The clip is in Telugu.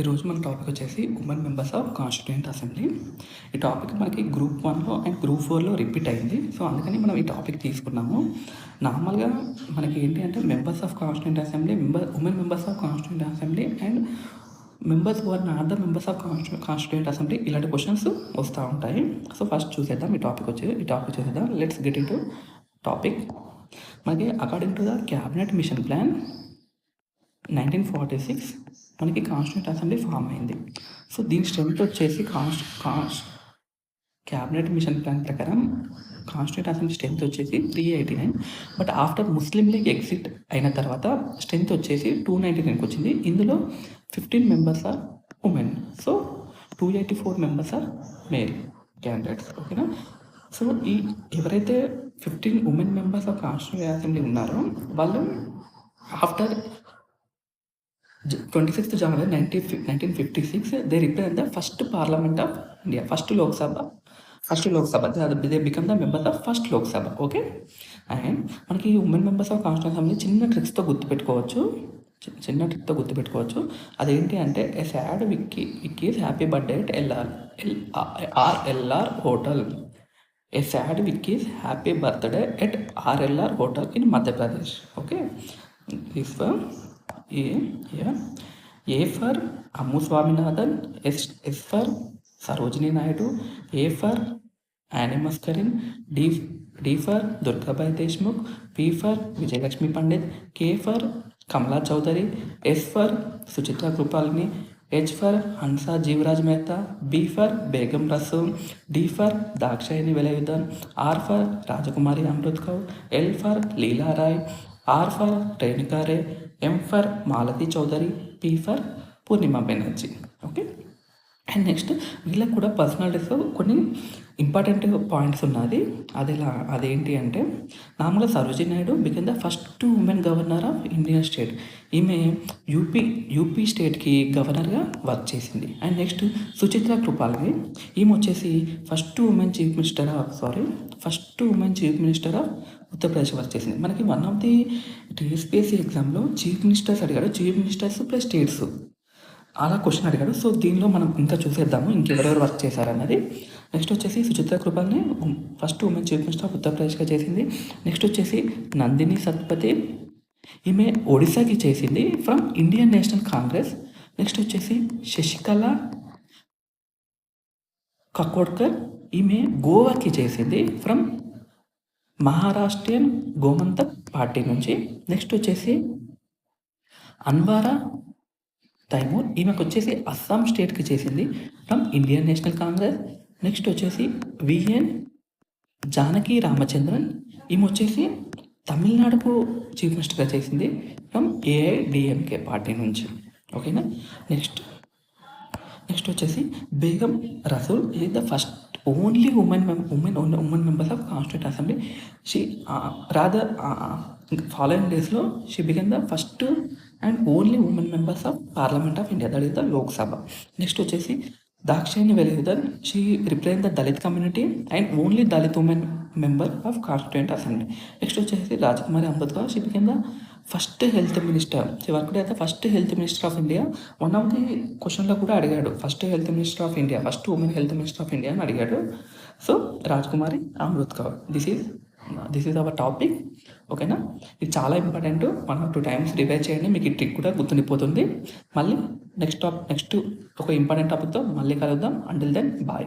ఈరోజు మన టాపిక్ వచ్చేసి women members of constituent assembly. ఈ టాపిక్ మనకి గ్రూప్ 1లో అండ్ గ్రూప్ 4లో రిపీట్ అయింది. సో అందుకని మనం ఈ టాపిక్ తీసుకున్నాము. నార్మల్గా మనకి ఏంటి అంటే members of constituent assembly, women members of constituent assembly and members who are not the members of constituent assembly ఇలాంటి క్వశ్చన్స్ వస్తూ ఉంటాయి. సో ఫస్ట్ చూసేద్దాం ఈ టాపిక్ చూసేద్దాం. Let's get into topic. మనకి according to the cabinet mission plan 1946 మనకి కాన్స్టిట్యూయెంట్ అసెంబ్లీ ఫామ్ అయింది. సో దీని స్ట్రెంత్ వచ్చేసి క్యాబినెట్ మిషన్ ప్లాన్ ప్రకారం కాన్స్టిట్యూయెంట్ అసెంబ్లీ స్ట్రెంత్ వచ్చేసి 389. But after Muslim League exit అయిన తర్వాత స్ట్రెంత్ వచ్చేసి 299కి వచ్చింది. ఇందులో 15 members are women. So 284 members are male candidates. ఓకేనా. సో ఎవరైతే 15 women members of constituent assembly ఉన్నారో వాళ్ళు after 26th January 1956 they represent the first parliament of India, first Lok Sabha. They become the members of first Lok Sabha. Okay. And మనకి women members of constituent assembly చిన్న ట్రిక్తో గుర్తుపెట్టుకోవచ్చు. అదేంటి అంటే a sad Vicky's happy birthday at RLR hotel. A sad Vicky's happy birthday at RLR hotel in Madhya Pradesh. Okay. This A for Ammu Swaminathan, S for Sarojini Naidu, A for Annie Mascarin, D for Durgabai Deshmukh, P for Vijayalakshmi Pandit, K for Kamala Chaudhary, S for Suchitra Krupalani, H for Hansa Jivraj Mehta, B for Begum Rasool, D for Dakshayani Velayudan, R for Rajakumari Amrut Kaur, L for Leela Rai, R for Renuka Ray, M for Malathi Chaudhary, P for Purnima Banerjee. Okay. And next వీళ్ళకి కూడా పర్సనాలిటీస్లో కొన్ని ఇంపార్టెంట్ పాయింట్స్ ఉన్నది. అదేంటి అంటే నార్మల్గా Sarojini Naidu become the first women governor of Indian state. ఈమె యూపీ స్టేట్కి గవర్నర్గా వర్క్ చేసింది. అండ్ నెక్స్ట్ సుచిత్ర కృపాలని, ఈమె వచ్చేసి first women chief minister of Uttar Pradesh work చేసింది. మనకి వన్ ఆఫ్ ది టీఎస్పీఎస్సీ ఎగ్జామ్లో చీఫ్ మినిస్టర్స్ అడిగాడు, చీఫ్ మినిస్టర్స్ ప్లస్ స్టేట్స్ అలా క్వశ్చన్ అడిగాడు. సో దీనిలో మనం ఇంకా చూసేద్దాము ఇంకెవరెవరు వర్క్ చేశారన్నది. నెక్స్ట్ వచ్చేసి Suchitra Kripalani first women chief minister of ఉత్తరప్రదేశ్గా చేసింది. నెక్స్ట్ వచ్చేసి నందిని సత్పతి, ఈమె ఒడిశాకి చేసింది from Indian National Congress. Next వచ్చేసి శశికళ కకోడ్కర్, ఈమె గోవాకి చేసింది ఫ్రమ్ మహారాష్ట్రియన్ గోమంతక్ పార్టీ నుంచి. నెక్స్ట్ వచ్చేసి అన్వారా తైమూర్, ఈమెకు వచ్చేసి అస్సాం స్టేట్కి చేసింది from Indian National Congress. Next వచ్చేసి విఎన్ జానకి రామచంద్రన్, ఈమె వచ్చేసి తమిళనాడుకు చీఫ్ మినిస్టర్గా చేసింది ఫ్రమ్ AIDMK పార్టీ నుంచి. ఓకేనా. నెక్స్ట్ వచ్చేసి Begum Rasul is the first only women members of constituent assembly. She following డేస్లో she become the first and only women members of parliament of India, that is the Lok Sabha. Next వచ్చేసి Dakshayani Velayudhan, she represent the Dalit community and only Dalit women member of constituent assembly. Next వచ్చేసి Rajkumari Ambedkar, she become the first health minister. She worked as the first health minister of India. One of the క్వశ్చన్లో కూడా అడిగాడు first health minister of India, first women health minister of India అని అడిగాడు. So Rajakumari Ambedkar. This is our topic. ఓకేనా. ఇది చాలా ఇంపార్టెంట్. 1 or 2 times రివైజ్ చేయండి, మీకు ఈ ట్రిక్ కూడా గుర్తుండిపోతుంది. మళ్ళీ నెక్స్ట్ ఒక ఇంపార్టెంట్ టాపిక్తో మళ్ళీ కలుద్దాం. Until then bye.